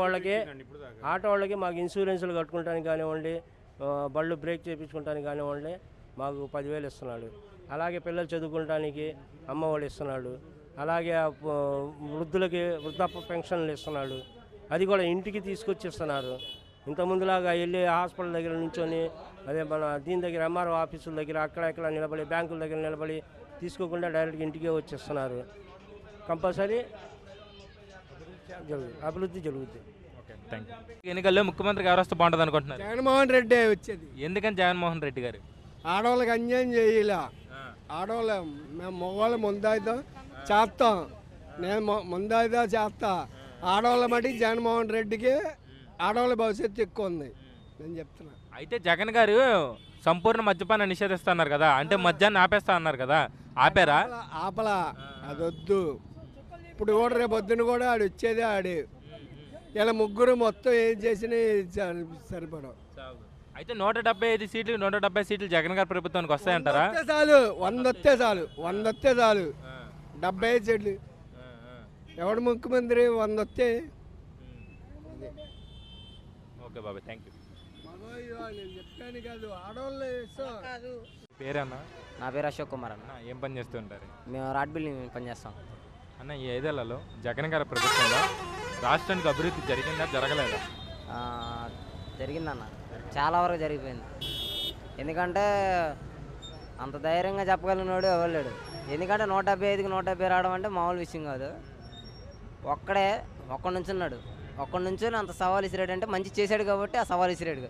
వాళ్ళకి మాకు ఇన్సూరెన్సులు కట్టుకుంటానికి కానివ్వండి, బళ్ళు బ్రేక్ చేయించుకుంటానికి కానివ్వండి మాకు 10,000 ఇస్తున్నాడు. అలాగే పిల్లలు చదువుకోవడానికి అమ్మఒడి ఇస్తున్నాడు. అలాగే వృద్ధులకి వృద్ధాప్య పెన్షన్లు ఇస్తున్నాడు, అది కూడా ఇంటికి తీసుకొచ్చి ఇస్తున్నారు. ఇంతకుముందులాగా వెళ్ళి హాస్పిటల్ దగ్గర నుంచొని అదే మన దీని దగ్గర ఎంఆర్ఓ ఆఫీసుల దగ్గర అక్కడ నిలబడి బ్యాంకుల దగ్గర నిలబడి తీసుకోకుండా డైరెక్ట్గా ఇంటికే వచ్చేస్తున్నారు. కంపల్సరీ అభివృద్ధి జరుగుతుంది. ఎన్నికల్లో ముఖ్యమంత్రికి ఎవరు వస్తే బాగుంటుంది అనుకుంటున్నారు? జగన్మోహన్ రెడ్డి వచ్చేది. ఎందుకని జగన్మోహన్ రెడ్డి గారు? ఆడవాళ్ళకి అన్యాయం చేయలే. ఆడవాళ్ళు మేము మగవాళ్ళు ముందాయితో చేస్తాం, నేను ముందాయితో చేస్తా. ఆడవాళ్ళ మటుకు జగన్మోహన్ రెడ్డికి ఆడవాళ్ళ భవిష్యత్తు ఎక్కువ ఉంది నేను చెప్తున్నా. అయితే జగన్ గారు సంపూర్ణ మద్యపాన నిషేధిస్తున్నారు కదా, అంటే మద్యాన్ని ఆపేస్తా అన్నారు కదా, ఆపారా? ఆపలా, అది వద్దు. ఇప్పుడు కూడా రేపు పొద్దున కూడా ఆడు వచ్చేదే ఆడు. ఇలా ముగ్గురు మొత్తం ఏం చేసినా సరిపడవు. అయితే 175 సీట్లు 170 సీట్లు జగన్ గారి ప్రభుత్వానికి వస్తాయంటారా? చాలు 100 వస్తే చాలు 100 వస్తే చాలు 75 సీట్లు ఎవడు ముఖ్యమంత్రి 100 వస్తే. ఓకే బాబాయ్, థ్యాంక్ యూ. నేను చెప్పాను కాదు ఆడవాళ్ళు పేరన్నా? నా పేరు అశోక్ కుమార్ అన్న. అన్న ఏం పని చేస్తుంటారు? మేము రాడ్ బిల్డింగ్ పనిచేస్తాం అన్న. ఈ 5 ఏళ్లలో జగన్ గారి ప్రభుత్వంలో రాష్ట్రానికి అభివృద్ధి జరిగిందా జరగలేదా? జరిగిందన్న, చాలా వరకు జరిగిపోయింది. ఎందుకంటే అంత ధైర్యంగా చెప్పగలిగినోడు ఎవరు లేడు. ఎందుకంటే 175కి 170 రావడం అంటే మామూలు విషయం కాదు. ఒక్కడి నుంచి ఉన్నాడు, ఒక్కడి నుంచి అంత సవాల్ ఇసిరాడు అంటే మంచి చేశాడు కాబట్టి ఆ సవాల్ ఇసిరాడు.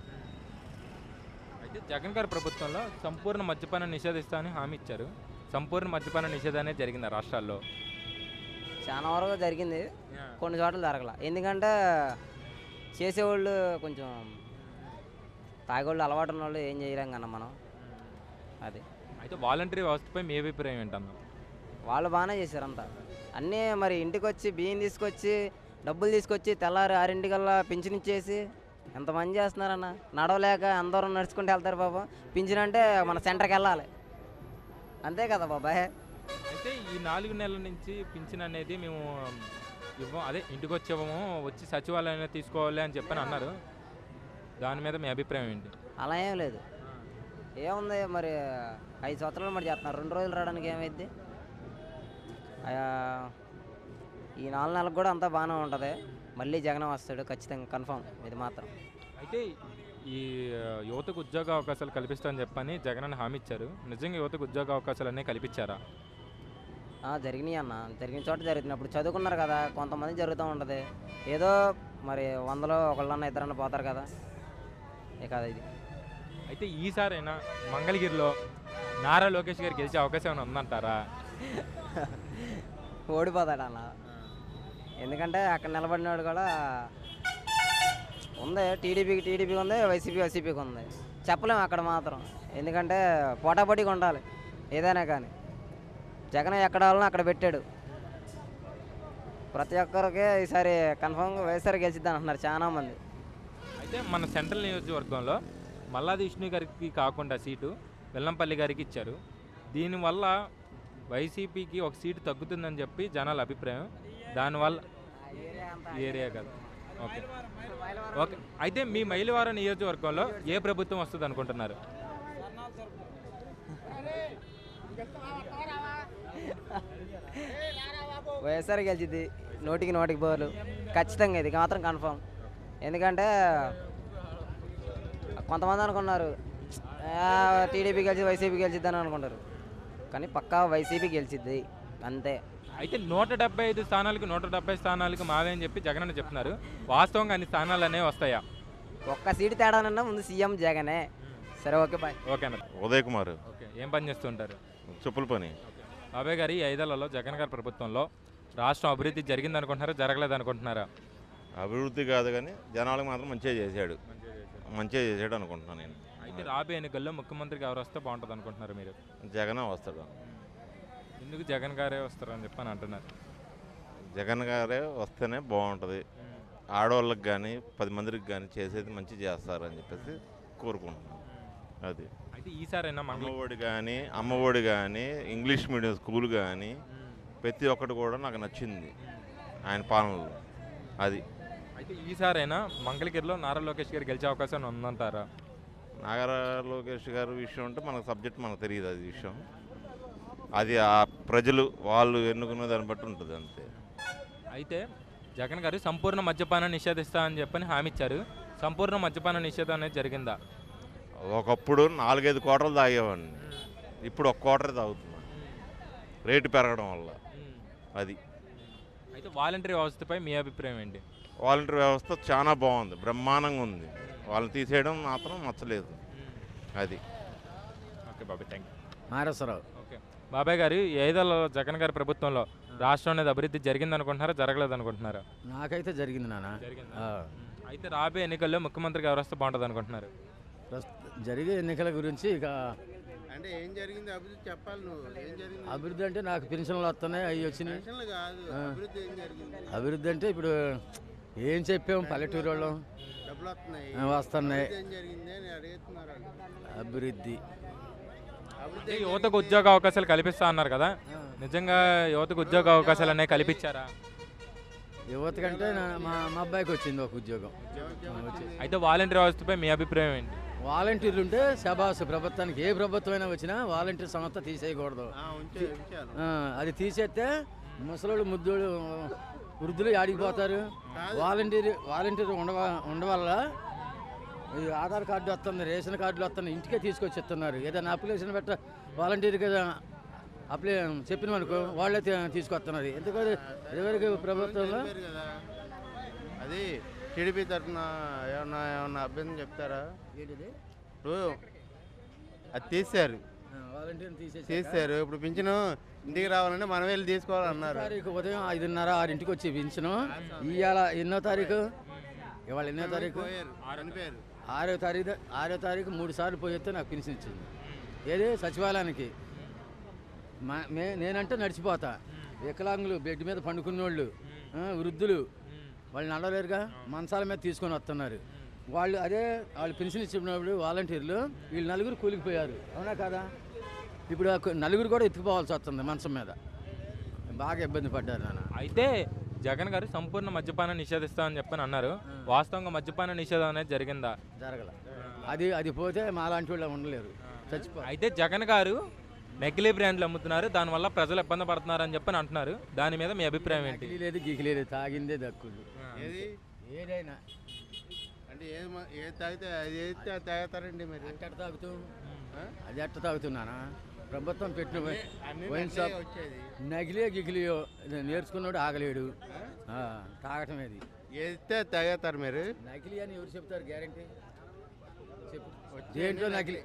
అయితే జగన్ గారి ప్రభుత్వంలో సంపూర్ణ మద్యపానం నిషేధిస్తామని హామీ ఇచ్చారు. సంపూర్ణ మద్యపాన నిషేధాన్ని జరిగింది రాష్ట్రాల్లో. చాలా వరకు జరిగింది, కొన్ని చోట్ల జరగల. ఎందుకంటే చేసేవాళ్ళు కొంచెం తాగేవాళ్ళు అలవాటు ఉన్న వాళ్ళు ఏం చేయలేం కన్నా మనం. అది అయితే వాలంటరీ వ్యవస్థపై మీ అభిప్రాయం ఏంటన్నా? వాళ్ళు బాగానే చేశారు అంతా. అన్నీ మరి ఇంటికి వచ్చి బియ్యం తీసుకొచ్చి డబ్బులు తీసుకొచ్చి తెల్లారి 6 పింఛన్ ఇచ్చేసి ఎంతమంది చేస్తున్నారన్న. నడవలేక అందరూ నడుచుకుంటూ వెళ్తారు బాబా. పింఛన్ అంటే మన సెంటర్కి వెళ్ళాలి, అంతే కదా బాబాయ్. అయితే ఈ 4 నెలల నుంచి పింఛన్ అనేది మేము ఇవ్వం, అదే ఇంటికి వచ్చేవము, వచ్చి సచివాలయంలో తీసుకోవాలి అని చెప్పని అన్నారు. దాని మీద మీ అభిప్రాయం ఏంటి? అలా ఏం లేదు, ఏముంది మరి 5 సంవత్సరాలు మరి చేస్తున్నారు. 2 రోజులు రావడానికి ఏమైద్ది? ఈ 4 నెలలకు కూడా అంతా బాగానే ఉంటుంది. మళ్ళీ జగన్ వస్తాడు ఖచ్చితంగా, కన్ఫామ్ ఇది మాత్రం. అయితే ఈ యువతకు ఉద్యోగ అవకాశాలు కల్పిస్తామని చెప్పని జగన్ అని హామీ ఇచ్చారు. నిజంగా యువతకు ఉద్యోగ అవకాశాలు అన్నీ కల్పించారా? జరిగినాయి అన్న, జరిగిన చోట జరుగుతుంది. అప్పుడు చదువుకున్నారు కదా, కొంతమంది జరుగుతూ ఉంటుంది. ఏదో మరి 100లో ఒకళ్ళన్నా ఇద్దరన్నా పోతారు కదా, కదా ఇది. అయితే ఈసారైనా మంగళగిరిలో నారా లోకేష్ గారు గెలిచే అవకాశం ఏమైనా ఉందంటారా? ఓడిపోతాడు అన్న, ఎందుకంటే అక్కడ నిలబడినాడు కూడా ఉంది. టీడీపీకి ఉంది, వైసీపీకి ఉంది. చెప్పలేము అక్కడ మాత్రం, ఎందుకంటే పోటాపోటీగా ఉండాలి ఏదైనా కానీ. జగన్ ఎక్కడ వాళ్ళని అక్కడ పెట్టాడు. ప్రతి ఒక్కరికి ఈసారి కన్ఫామ్గా వైఎస్ఆర్ గెలిచిద్దాం అంటున్నారు చాలామంది. అయితే మన సెంట్రల్ నియోజకవర్గంలో మల్లాది విష్ణు గారికి కాకుండా సీటు వెల్లంపల్లి గారికి ఇచ్చారు. దీనివల్ల వైసీపీకి ఒక సీటు తగ్గుతుందని చెప్పి జనాల అభిప్రాయం. దానివల్ల ఏరియా కదా. Okay okay. అయితే మీ మైలవరం నియోజకవర్గంలో ఏ ప్రభుత్వం వస్తుంది అనుకుంటున్నారు? వైఎస్ఆర్ గెలిచిద్ది, 100కి బోర్లు ఖచ్చితంగా, ఇది మాత్రం కన్ఫామ్. ఎందుకంటే కొంతమంది అనుకున్నారు టీడీపీ గెలిచి వైసీపీ గెలిచిద్దని అనుకుంటారు, కానీ పక్కా వైసీపీ గెలిచిద్ది అంతే. అయితే 175 స్థానాలకు 170 స్థానాలకు మావే అని చెప్పి జగన్ అని చెప్తున్నారు. వాస్తవంగా అన్ని స్థానాలు అనేవి వస్తాయా? ఒక్క సీటు తేడానన్నా ముందు సీఎం జగనే. సరే ఓకే బాయ్. ఓకేనా? ఉదయ్ కుమార్. ఓకే, ఏం పని చేస్తుంటారు? చెప్పుల పని. బాబాయ్ గారు, ఈ 5 ఏళ్లలో జగన్ గారి ప్రభుత్వంలో రాష్ట్రం అభివృద్ధి జరిగింది అనుకుంటున్నారా, జరగలేదు అనుకుంటున్నారా? అభివృద్ధి కాదు కానీ జనాలకు మాత్రం మంచిగా చేశాడు అనుకుంటున్నాను నేను. అయితే రాబోయే ఎన్నికల్లో ముఖ్యమంత్రికి ఎవరు వస్తే బాగుంటుంది అనుకుంటున్నారు మీరు? జగన్ వస్తాడు. ఎందుకు జగన్ గారే వస్తారని చెప్పని అంటున్నారు? జగన్ గారే వస్తేనే బాగుంటుంది. ఆడవాళ్ళకి కానీ 10 మందికి కానీ చేసేది మంచి చేస్తారని చెప్పేసి కోరుకుంటున్నాను. అది అయితే ఈసారైనా అమ్మఒడి కానీ ఇంగ్లీష్ మీడియం స్కూల్ కానీ ప్రతి ఒక్కటి కూడా నాకు నచ్చింది ఆయన పాలనలో. అది అయితే ఈసారైనా మంగళగిరిలో నారా లోకేష్ గారు గెలిచే అవకాశం ఉందంటారా? నారా లోకేష్ గారు విషయం అంటే మనకు సబ్జెక్ట్ మనకు తెలియదు. అది విషయం, అది ఆ ప్రజలు వాళ్ళు ఎన్నుకున్న దాన్ని బట్టి ఉంటుంది అంతే. అయితే జగన్ గారు సంపూర్ణ మద్యపానం నిషేధిస్తా అని చెప్పని హామీ ఇచ్చారు. సంపూర్ణ మద్యపాన నిషేధం అనేది జరిగిందా? ఒకప్పుడు 4-5 క్వార్టర్లు తాగేవాడిని, ఇప్పుడు 1 క్వార్టర్ తాగుతున్నాను రేటు పెరగడం వల్ల. అది. అయితే వాలంటరీ వ్యవస్థపై మీ అభిప్రాయం ఏంటి? వాలంటరీ వ్యవస్థ చాలా బాగుంది, బ్రహ్మాండంగా ఉంది. వాళ్ళని తీసేయడం మాత్రం నచ్చలేదు. అది. ఓకే బాబాయ్, థ్యాంక్ యూ. నాగేశ్వరరావు. ఓకే బాబాయ్ గారు, 5 ఏళ్లలో జగన్ గారి ప్రభుత్వంలో రాష్ట్రం అనేది అభివృద్ధి జరిగింది అనుకుంటున్నారా, జరగలేదు అనుకుంటున్నారా? నాకైతే జరిగింది నాన్న. అయితే రాబోయే ఎన్నికల్లో ముఖ్యమంత్రికి ఎవరు వస్తే బాగుంటుంది అనుకుంటున్నారు? జరిగే ఎన్నికల గురించి ఇక అంటే ఏం జరిగింది అభివృద్ధి చెప్పాలి నువ్వు. ఏం జరిగింది అభివృద్ధి అంటే నాకు పెన్షన్లు వస్తున్నాయి, అవి వచ్చినాయి. కాదు, అభివృద్ధి ఏం జరిగింది? అభివృద్ధి అంటే ఇప్పుడు ఏం చెప్పాము పల్లెటూరు వాళ్ళం డబ్బులు వస్తున్నాయి. వస్తున్నాయి. అభివృద్ధి ఏం జరిగింది అని అడుగుతున్నారు వాళ్ళు. అభివృద్ధి అంటే యువతకు ఉద్యోగ అవకాశాలు కల్పిస్తా అన్నారు కదా, నిజంగా యువతకు ఉద్యోగ అవకాశాలు అనేవి కల్పించారా? యువత కంటే మా అబ్బాయికి వచ్చింది ఒక ఉద్యోగం. అయితే వాలంటీర్ వ్యవస్థపై మీ అభిప్రాయం ఏంటి? వాలంటీర్లు ఉంటే శబాసు, ప్రభుత్వానికి ఏ ప్రభుత్వం అయినా వచ్చినా వాలంటీర్ సంస్థ తీసేయకూడదు. అది తీసేస్తే ముసలోళ్ళు ముద్దోళ్ళు వృద్ధులు ఆడిపోతారు. వాలంటీర్ ఉండవల్ల ఇది ఆధార్ కార్డు వస్తుంది, రేషన్ కార్డులు వస్తుంది, ఇంటికే తీసుకొచ్చి ఇస్తున్నారు. ఏదైనా అప్లికేషన్ పెట్ట వాలంటీర్కి చెప్పిన అనుకో వాళ్ళే తీసుకొస్తున్నారు. ఎందుకంటే ఇదివరకు ప్రభుత్వంలో అది టీడీపీ తరఫున ఏమన్నా అభ్యర్థం చెప్తారా? ఇప్పుడు అది తీశారు, తీశారు. ఇప్పుడు పింఛను ఇంటికి రావాలంటే మనం వెళ్ళి తీసుకోవాలన్నారు. తారీఖు ఉదయం 5:30, 6 వచ్చి పింఛను. ఇవాళ ఎన్నో తారీఖు? ఇవాళ ఎన్నో తారీఖు? 6వ తారీఖు 3 సార్లు పోయితే నాకు పింఛన్ ఇచ్చింది. ఏది సచివాలయానికి నేనంటే నడిచిపోతా. వికలాంగులు, బెడ్ మీద పండుకున్నోళ్ళు, వృద్ధులు వాళ్ళు నడవలేరుగా, మంచాల మీద తీసుకొని వస్తున్నారు. వాళ్ళు పెన్షన్ ఇచ్చినప్పుడు వాలంటీర్లు వీళ్ళు నలుగురు కూలికిపోయారు. అవునా కదా? ఇప్పుడు నలుగురు కూడా ఎత్తుకుపోవాల్సి వస్తుంది మంచం మీద. బాగా ఇబ్బంది పడ్డారు నాన్న. అయితే జగన్ గారు సంపూర్ణ మద్యపానం నిషేధిస్తామని చెప్పని అన్నారు. వాస్తవంగా మద్యపాన నిషేధం అనేది జరిగిందా? జరగల. అది పోతే మాలాంటి వాళ్ళు ఉండలేరు, చచ్చిపో. అయితే జగన్ గారు నకిలీ బ్రాండ్లు అమ్ముతున్నారు, దానివల్ల ప్రజలు ఇబ్బంది పడుతున్నారు అని చెప్పని అంటున్నారు. దాని మీద మీ అభిప్రాయం ఏంటి? నకిలీ లేదు, గీకి లేదు, తాగిందే దక్కులు. ఏదైనా అంటే ఏది తాగితే అది ఏది తాగుతారండి మరి? ఎట్ట తాగుతూ అది ఎట్ట తాగుతున్నానా? ప్రభుత్వం పెట్టిన వైన్ షాప్ నకిలీ గిగిలియో నేర్చుకున్నాడు ఆగలేడు, తాగటం ఏది ఏదైతే తాగేస్తారు మీరు? నకిలీ అని ఎవరు చెప్తారు? గ్యారంటీ చెప్పు. దేంట్లో నకిలీ?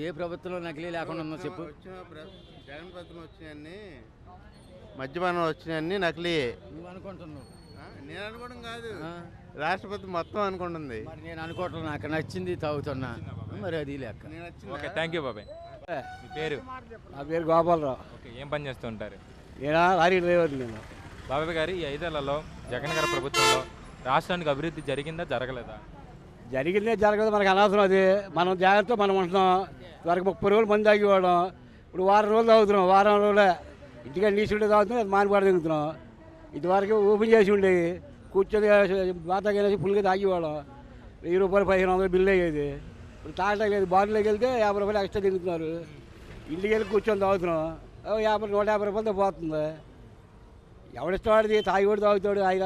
ఏ ప్రభుత్వంలో నకిలీ లేకుండా ఉందో చెప్పు. జగన్ ప్రభుత్వం వచ్చినాయన్ని, మద్యపానం వచ్చినాయన్ని నకిలీ నువ్వు అనుకుంటున్నావు. నేను అనుకోవడం కాదు, రాష్ట్రపతి మొత్తం అనుకుంటుంది. మరి నేను అనుకోవట్లేదు, నాకు నచ్చింది తాగుతున్నా, మరి అది లెక్క. ఓకే, థ్యాంక్ యూ బాబాయ్. మీ పేరు? నా పేరు గోపాలరావు. ఓకే, ఏం పని చేస్తూ ఉంటారు? నేను లారీ డ్రైవర్. నేను బాబాయ్ గారు, ఈ 5 ఏళ్లలో జగన్ గారి ప్రభుత్వంలో రాష్ట్రానికి అభివృద్ధి జరిగిందా జరగలేదా? జరిగిందే జరగదు, మనకు అనవసరం. అది మనం జాగ్రత్త మనం ఉంటున్నాం. వరకు 30 రోజులు మంది తాగేవాళ్ళం, ఇప్పుడు వారం రోజులు తాగుతున్నాం. వారం రోజులే ఇంటికి నీసు ఉండే తాగుతున్నాం, అది మానిపాడు తిరుగుతున్నాం. ఇదివరకు ఓపెన్ చేసి ఉండేవి, కూర్చొని బాతాకేసి ఫుల్గా తాగేవాళ్ళం. 1000 రూపాయలు 1500 బిల్లు అయ్యేది. ఇప్పుడు తాగటం లేదు. బాటిల్లోకి వెళ్తే 50 రూపాయలు ఎక్స్ట్రా తిరుగుతున్నారు. ఇంటికి వెళ్ళి కూర్చొని తాగుతున్నాం, 150 రూపాయలతో పోతుంది. ఎవడిస్తాడు? తాగివాడు తాగుతాడు. ఆయన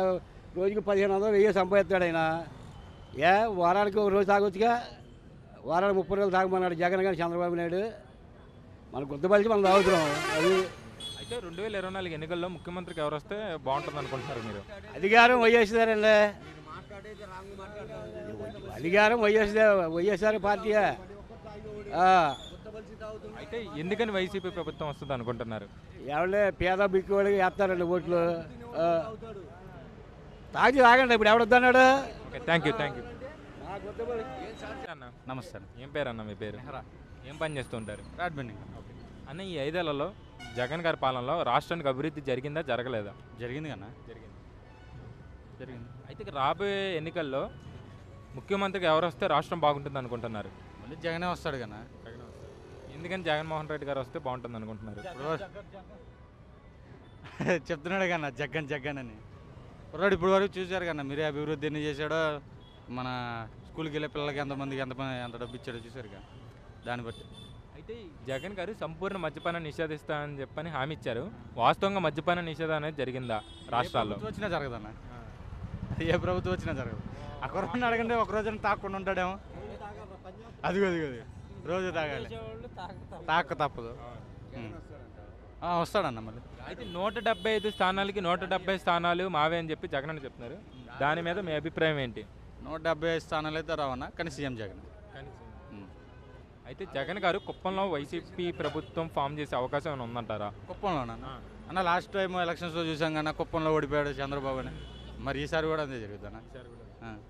రోజుకి 1500 1000 సంపాదిస్తాడు. ఆయన వారానికి ఒక రోజు తాగొచ్చుగా, వారానికి 30 రోజులు తాగమన్నాడు జగన్ గారు, చంద్రబాబు నాయుడు. మనం గుర్తుపలిచి మనం తాగుతున్నాం. అది అయితే 2024 ఎన్నికల్లో ముఖ్యమంత్రికి ఎవరు వస్తే బాగుంటుంది అనుకుంటున్నారు మీరు? అధికారం వైఎస్ఆర్ండి. అధికారం వైఎస్ఆర్ పార్టీయే. అయితే ఎందుకని వైసీపీ ప్రభుత్వం వస్తుంది అనుకుంటున్నారు? ఎవరే పేద బిక్కు వాళ్ళకి వేస్తారండి ఓట్లు. తాగండి, ఇప్పుడు ఎవడొద్దన్నాడు? Okay, thank you. నమస్తే. ఏం పేరు అన్న మీ పేరు? ఏం పని చేస్తూ ఉంటారు? Rod bending. ఓకే అన్న, ఈ 5 ఏళ్లలో జగన్ గారి పాలనలో రాష్ట్రానికి అభివృద్ధి జరిగిందా జరగలేదా? జరిగింది కన్నా, జరిగింది. అయితే రాబోయే ఎన్నికల్లో ముఖ్యమంత్రికి ఎవరు వస్తే రాష్ట్రం బాగుంటుంది అనుకుంటున్నారు? మళ్ళీ జగనే వస్తాడు కన్నా. ఎందుకని జగన్మోహన్ రెడ్డి గారు వస్తే బాగుంటుంది అనుకుంటున్నారు? చెప్తున్నాడు కన్నా జగన్ అని. కుర్రాడు ఇప్పుడు వరకు చూశారు కన్నా, మీరే అభివృద్ధి ఎన్ని చేశాడో, మన స్కూల్కి వెళ్ళే పిల్లలకి ఎంత డబ్బు ఇచ్చాడో చూశారు కదా, దాన్ని బట్టి. అయితే జగన్ గారు సంపూర్ణ మద్యపానం నిషేధిస్తానని చెప్పని హామీ ఇచ్చారు. వాస్తవంగా మద్యపాన నిషేధం అనేది జరిగిందా రాష్ట్రాల్లో? వచ్చినా జరగదన్న, ఏ ప్రభుత్వం వచ్చినా జరగదు. ఆ కుర్రాడిని అడగండి, ఒక రోజున తాగకుండా ఉంటాడేమో. అది రోజు తాగాలి, తాక తప్పదు. వస్తాడన్న మళ్ళీ. అయితే 175 స్థానాలకి 170 స్థానాలు మావే అని చెప్పి జగన్ అని చెప్తున్నారు. దాని మీద మీ అభిప్రాయం ఏంటి? 175 స్థానాలు అయితే రావన్నా, కానీ సీఎం జగన్. అయితే జగన్ గారు కుప్పంలో వైసీపీ ప్రభుత్వం ఫామ్ చేసే అవకాశం ఏమైనా ఉందంటారా? కుప్పంలోనా అన్న? లాస్ట్ టైం ఎలక్షన్స్లో చూసాం కన్నా, కుప్పంలో ఓడిపోయాడు చంద్రబాబు అని. మరి ఈసారి కూడా అంతే జరుగుతుందా?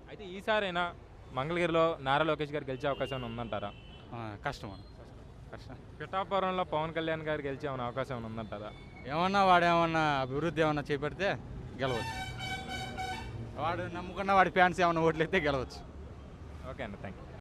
అయితే ఈసారైనా మంగళగిరిలో నారా లోకేష్ గారు గెలిచే అవకాశం ఏమైనా ఉందంటారా? కష్టం అన్న, కష్టం. పిఠాపురంలో పవన్ కళ్యాణ్ గారు గెలిచే అవకాశం ఏమైనా ఉందంటారా? ఏమన్నా వాడేమన్నా అభివృద్ధి ఏమన్నా చేపడితే గెలవచ్చు. వాడు నమ్ముకున్న వాడి ఫ్యాన్స్ ఏమైనా ఓట్లు అయితే గెలవచ్చు. ఓకే అన్న, థ్యాంక్ యూ.